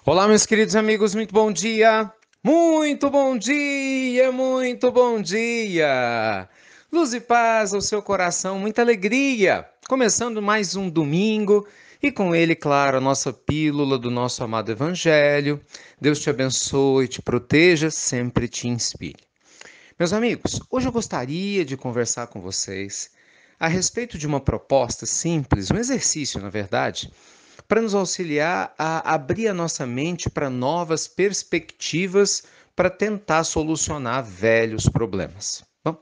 Olá, meus queridos amigos, muito bom dia! Muito bom dia, muito bom dia! Luz e paz ao seu coração, muita alegria! Começando mais um domingo e com ele, claro, a nossa pílula do nosso amado Evangelho. Deus te abençoe, te proteja, sempre te inspire. Meus amigos, hoje eu gostaria de conversar com vocês a respeito de uma proposta simples, um exercício, na verdade, para nos auxiliar a abrir a nossa mente para novas perspectivas para tentar solucionar velhos problemas. Bom,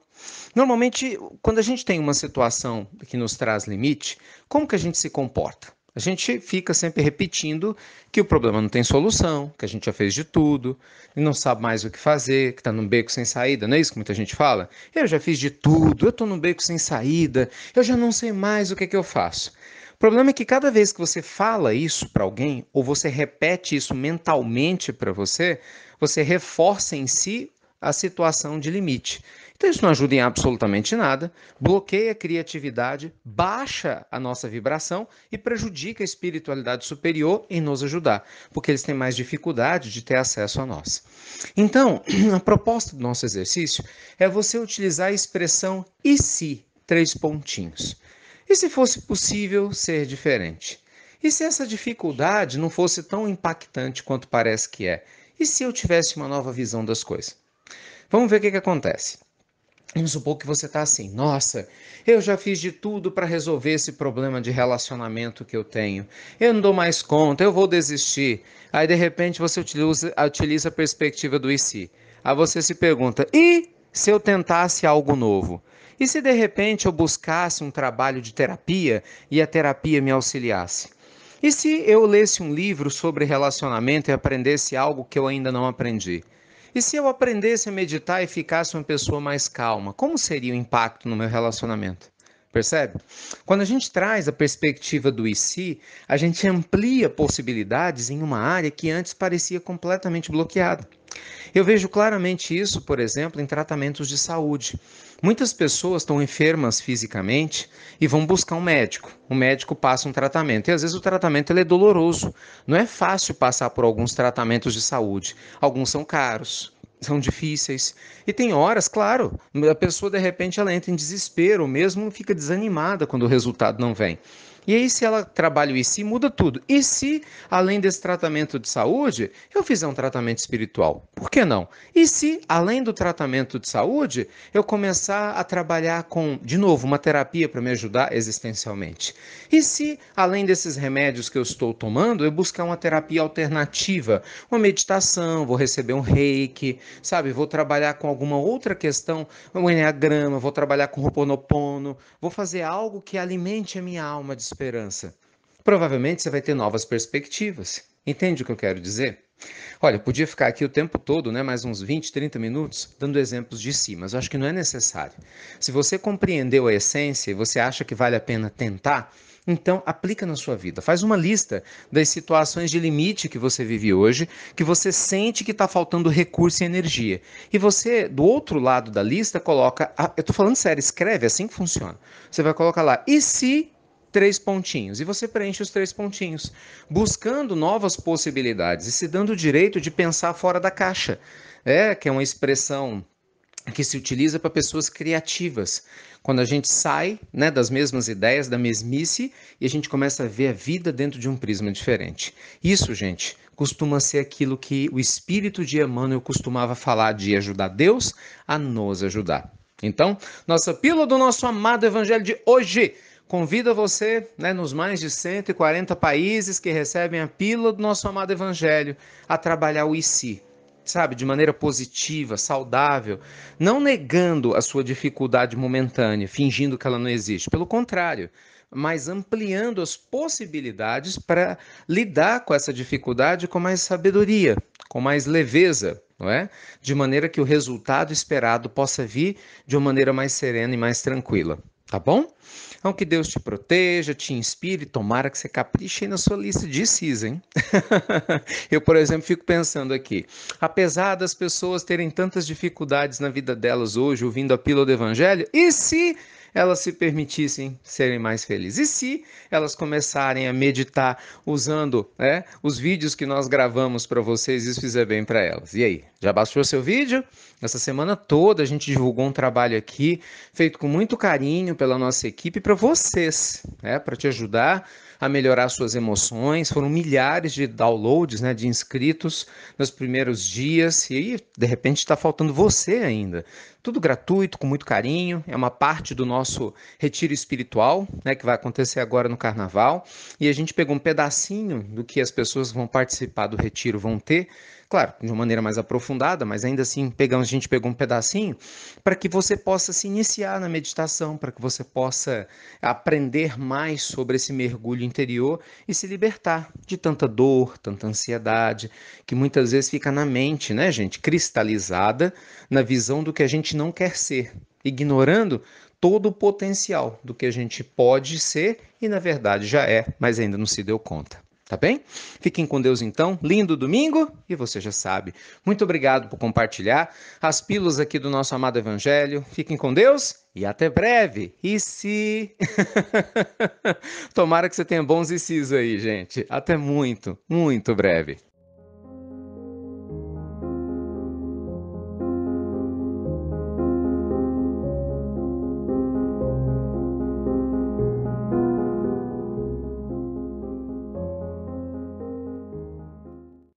normalmente, quando a gente tem uma situação que nos traz limite, como que a gente se comporta? A gente fica sempre repetindo que o problema não tem solução, que a gente já fez de tudo, e não sabe mais o que fazer, que está num beco sem saída, não é isso que muita gente fala? Eu já fiz de tudo, eu estou num beco sem saída, eu já não sei mais o que é que eu faço. O problema é que cada vez que você fala isso para alguém, ou você repete isso mentalmente para você, você reforça em si a situação de limite. Então isso não ajuda em absolutamente nada, bloqueia a criatividade, baixa a nossa vibração e prejudica a espiritualidade superior em nos ajudar, porque eles têm mais dificuldade de ter acesso a nós. Então, a proposta do nosso exercício é você utilizar a expressão e se, três pontinhos. E se fosse possível ser diferente? E se essa dificuldade não fosse tão impactante quanto parece que é? E se eu tivesse uma nova visão das coisas? Vamos ver o que acontece. Vamos supor que você está assim, nossa, eu já fiz de tudo para resolver esse problema de relacionamento que eu tenho. Eu não dou mais conta, eu vou desistir. Aí de repente você utiliza a perspectiva do e se. Aí você se pergunta, e se eu tentasse algo novo? E se de repente eu buscasse um trabalho de terapia e a terapia me auxiliasse? E se eu lesse um livro sobre relacionamento e aprendesse algo que eu ainda não aprendi? E se eu aprendesse a meditar e ficasse uma pessoa mais calma, como seria o impacto no meu relacionamento? Percebe? Quando a gente traz a perspectiva do e se, a gente amplia possibilidades em uma área que antes parecia completamente bloqueada. Eu vejo claramente isso, por exemplo, em tratamentos de saúde. Muitas pessoas estão enfermas fisicamente e vão buscar um médico. O médico passa um tratamento e às vezes o tratamento ele é doloroso. Não é fácil passar por alguns tratamentos de saúde. Alguns são caros, são difíceis. E tem horas, claro, a pessoa de repente ela entra em desespero, ou mesmo fica desanimada quando o resultado não vem. E aí, se ela trabalha o e se, muda tudo. E se, além desse tratamento de saúde, eu fizer um tratamento espiritual? Por que não? E se, além do tratamento de saúde, eu começar a trabalhar com, de novo, uma terapia para me ajudar existencialmente? E se, além desses remédios que eu estou tomando, eu buscar uma terapia alternativa, uma meditação, vou receber um reiki, sabe? Vou trabalhar com alguma outra questão, um enneagrama, vou trabalhar com Ho'oponopono, vou fazer algo que alimente a minha alma de esperança. Provavelmente você vai ter novas perspectivas. Entende o que eu quero dizer? Olha, podia ficar aqui o tempo todo, né, mais uns 20, 30 minutos, dando exemplos de si, mas eu acho que não é necessário. Se você compreendeu a essência e você acha que vale a pena tentar, então aplica na sua vida. Faz uma lista das situações de limite que você vive hoje, que você sente que está faltando recurso e energia. E você, do outro lado da lista, coloca. Eu estou falando sério, escreve, é assim que funciona. Você vai colocar lá, e se três pontinhos, e você preenche os três pontinhos, buscando novas possibilidades e se dando o direito de pensar fora da caixa. Que é uma expressão que se utiliza para pessoas criativas. Quando a gente sai, né, das mesmas ideias, da mesmice, e a gente começa a ver a vida dentro de um prisma diferente. Isso, gente, costuma ser aquilo que o espírito de Emmanuel costumava falar de ajudar Deus a nos ajudar. Então, nossa pílula do nosso amado evangelho de hoje convida você, né, nos mais de 140 países que recebem a pílula do nosso amado evangelho, a trabalhar o IC, sabe, de maneira positiva, saudável, não negando a sua dificuldade momentânea, fingindo que ela não existe. Pelo contrário, mas ampliando as possibilidades para lidar com essa dificuldade com mais sabedoria, com mais leveza, não é? De maneira que o resultado esperado possa vir de uma maneira mais serena e mais tranquila. Tá bom? Então, que Deus te proteja, te inspire, tomara que você capriche aí na sua lista de Cs, hein? Eu, por exemplo, fico pensando aqui, apesar das pessoas terem tantas dificuldades na vida delas hoje, ouvindo a pílula do Evangelho, e se elas se permitissem serem mais felizes? E se elas começarem a meditar usando, os vídeos que nós gravamos para vocês e isso fizer bem para elas? E aí, já baixou seu vídeo? Essa semana toda a gente divulgou um trabalho aqui, feito com muito carinho pela nossa equipe para vocês, para te ajudar a melhorar suas emoções. Foram milhares de downloads, de inscritos nos primeiros dias e aí, de repente, está faltando você ainda. Tudo gratuito, com muito carinho, é uma parte do nosso retiro espiritual, que vai acontecer agora no Carnaval, e a gente pegou um pedacinho do que as pessoas que vão participar do retiro vão ter, claro, de uma maneira mais aprofundada, mas ainda assim a gente pegou um pedacinho para que você possa se iniciar na meditação, para que você possa aprender mais sobre esse mergulho interior e se libertar de tanta dor, tanta ansiedade, que muitas vezes fica na mente, né, gente, cristalizada na visão do que a gente não quer ser, ignorando todo o potencial do que a gente pode ser e na verdade já é, mas ainda não se deu conta. Tá bem? Fiquem com Deus então. Lindo domingo e você já sabe. Muito obrigado por compartilhar as pílulas aqui do nosso amado Evangelho. Fiquem com Deus e até breve. E se... Tomara que você tenha bons e sis aí, gente. Até muito, muito breve.